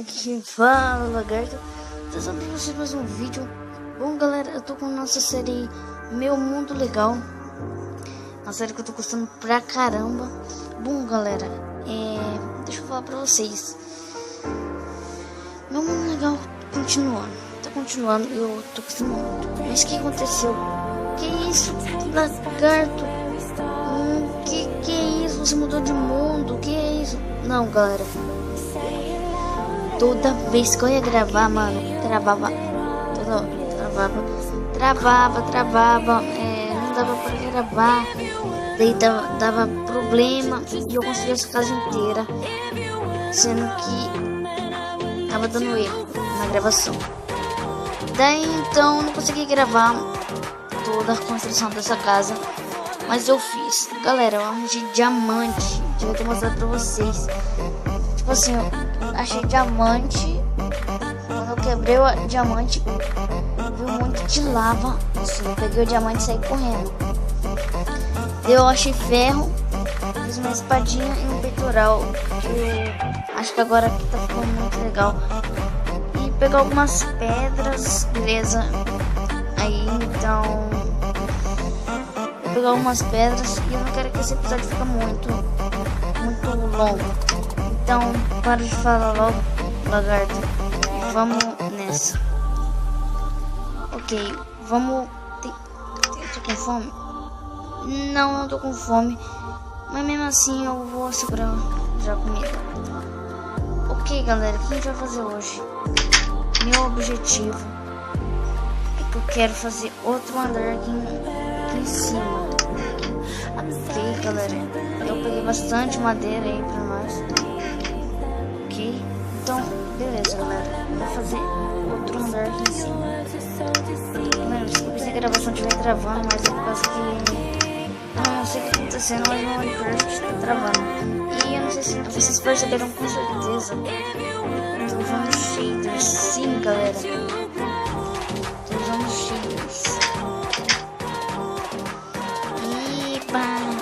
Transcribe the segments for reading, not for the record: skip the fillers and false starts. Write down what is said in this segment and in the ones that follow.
Aqui fala, lagarto. Trazendo pra vocês mais um vídeo. Bom, galera, eu tô com a nossa série Meu Mundo Legal. Uma série que eu tô gostando pra caramba. Bom, galera, deixa eu falar pra vocês. Meu Mundo Legal continuando. Tá continuando, eu tô gostando muito. Mas o que aconteceu? Que isso, lagarto? Que é isso? Você mudou de mundo? Que é isso? Não, galera. Toda vez que eu ia gravar, mano, travava. Não dava pra gravar. Daí dava problema e eu consegui essa casa inteira, sendo que tava dando erro na gravação. Daí então não consegui gravar toda a construção dessa casa, mas eu fiz. Galera, eu arranjei diamante, devia ter mostrado pra vocês. Tipo assim, eu achei diamante. Quando eu quebrei o diamante, vi um monte de lava. Assim, eu peguei o diamante e saí correndo. Eu achei ferro, fiz uma espadinha e um peitoral. Eu acho que agora aqui tá ficando muito legal. E pegar algumas pedras, beleza? Aí então, vou pegar algumas pedras e eu não quero que esse episódio fique muito longo. Então, para de falar logo, lagarto, e vamos nessa. Ok, vamos. Eu tô com fome? Não tô com fome, mas mesmo assim eu vou segurar já a comida. Ok, galera, o que a gente vai fazer hoje? Meu objetivo é que eu quero fazer outro andar aqui em cima. Ok, galera, eu peguei bastante madeira aí pra nós. Ok, então beleza, galera, eu vou fazer outro andar aqui em cima. Mano, desculpa se a gravação estiver travando, mas é por causa que eu não sei o que tá acontecendo, mas meu Minecraft tá travando. E eu não sei se vocês perceberam com certeza. Eu tô usando shaders, sim, galera. Tô usando shaders.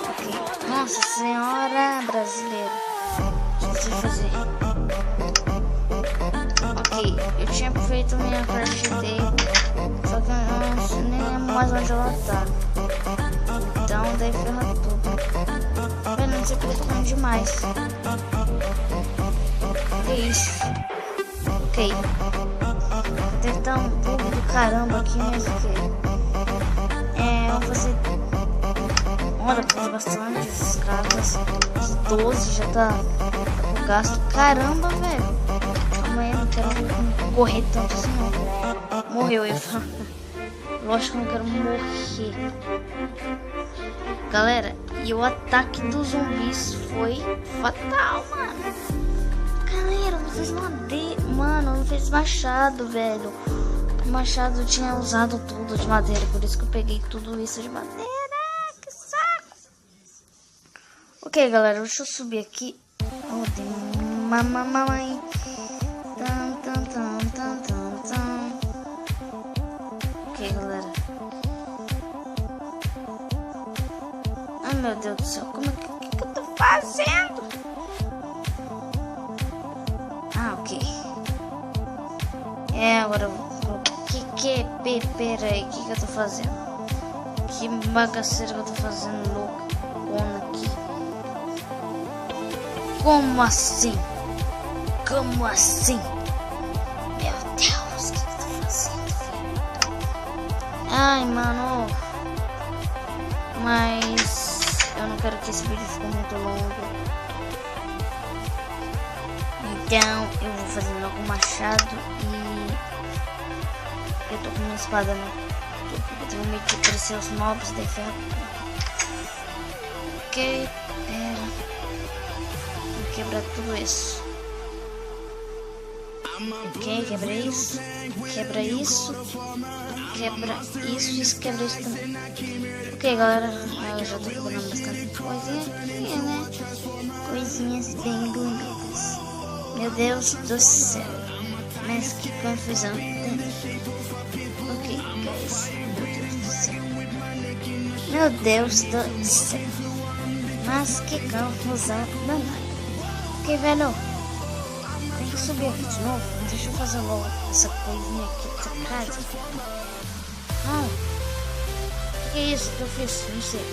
Ok. Nossa senhora brasileira. Deixa eu fazer. Ok, eu tinha feito minha craft table, só que eu nem lembro mais onde ela tá. Então daí ferra tudo. Eu não sei porque eu tô comendo demais. Que isso? Ok. Vou tentar um bug do caramba aqui, mas o que? Eu vou fazer. Olha, fazer bastante escadas. 12 já tá com gasto. Caramba, velho. Calma aí, eu não quero correr tanto assim não. Morreu, eu ia falar. Lógico que eu não quero morrer. Galera, e o ataque dos zumbis foi fatal, mano. Galera, não fez madeira. Mano, não fez machado, velho. O machado tinha usado tudo de madeira, por isso que eu peguei tudo isso de madeira. Que saco. Ok, galera, deixa eu subir aqui. Oh, mamãe. Ok, galera. Ai, meu Deus do céu, como é que eu tô fazendo? Ah, ok. Agora peraí, o que eu tô fazendo? Que bagaceira que eu tô fazendo loucona aqui? Como assim? Como assim? Meu Deus, o que eu tô fazendo? Ai, mano. Mas eu não quero que esse vídeo fique muito longo. Então eu vou fazer logo o machado e eu tô com minha espada no topo. Eu tenho medo de crescer os mobs da ferro. Ok, pera. Vou quebrar tudo isso. Ok, quebra isso. Quebra isso. Quebra isso, quebra isso também. Ok, galera, eu já tô quebrando bastante coisinha aqui, né? Coisinhas bem bonitas. Meu Deus do céu, mas que confusão. Ok, guys, meu Deus do céu, mas que confusão danada. Ok, velho, tem que subir aqui de novo. Deixa eu fazer logo essa coisinha aqui dessa casa. Não. O que é isso que eu fiz? Não sei.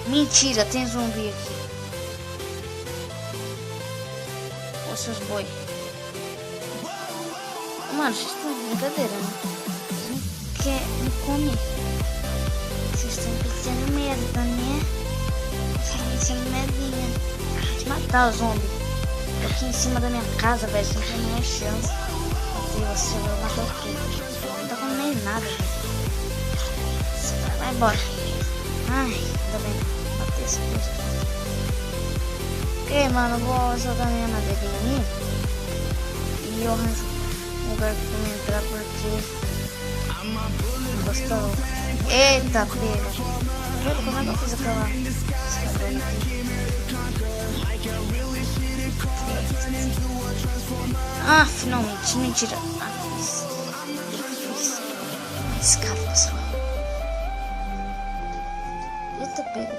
Mentira, tem zumbi aqui. Ô, seus boi. Mano, vocês estão de brincadeira, né? Vocês não querem me comer. Vocês estão pensando merda, né? Vocês estão pensando merdinha. De matar o zombie. Tô aqui em cima da minha casa, velho. Você não tem nenhuma chance. Você vai matar o quê? Não tá comendo nem nada, velho. Vai embora. Ai, ainda bem. Bater esse coisa. Ok, mano. Vou jogar minha madeirinha ali. E eu arranjo um lugar pra me entrar porque gostou. Eita, pega. Como é que eu fiz aquela escadona aqui? Ah, finalmente. Mentira. Ah, fiz. Escada só. Eita, pega.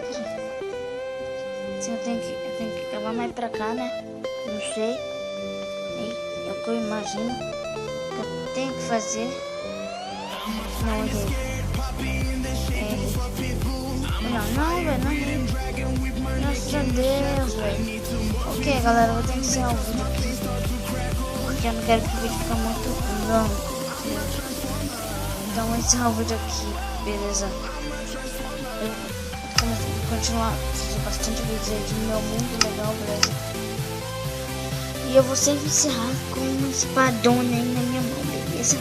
Assim, eu tenho que acabar mais pra cá, né? Não sei. É o que eu imagino que eu tenho que fazer. Não, errei. Não, velho, não errei. Nossa Deus, velho. Ok, galera, eu vou ter que encerrar o vídeo aqui. Porque eu não quero que o vídeo fique muito longo. Então eu vou encerrar o vídeo aqui, beleza? Eu vou continuar fazendo bastante vídeos aí de meu mundo legal, beleza? E eu vou sempre encerrar com uma espadona aí na minha mão, beleza?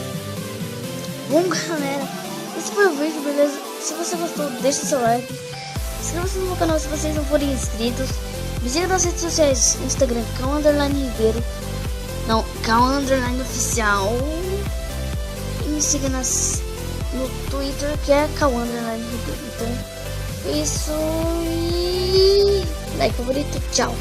Bom, galera, esse foi o vídeo, beleza? Se você gostou, deixa seu like. Inscreva-se no meu canal se vocês não forem inscritos. Me siga nas redes sociais, Instagram, _Ribeiro. Não, _oficial. E me siga no Twitter, que é _Ribeiro. Então, isso e like favorito, tchau.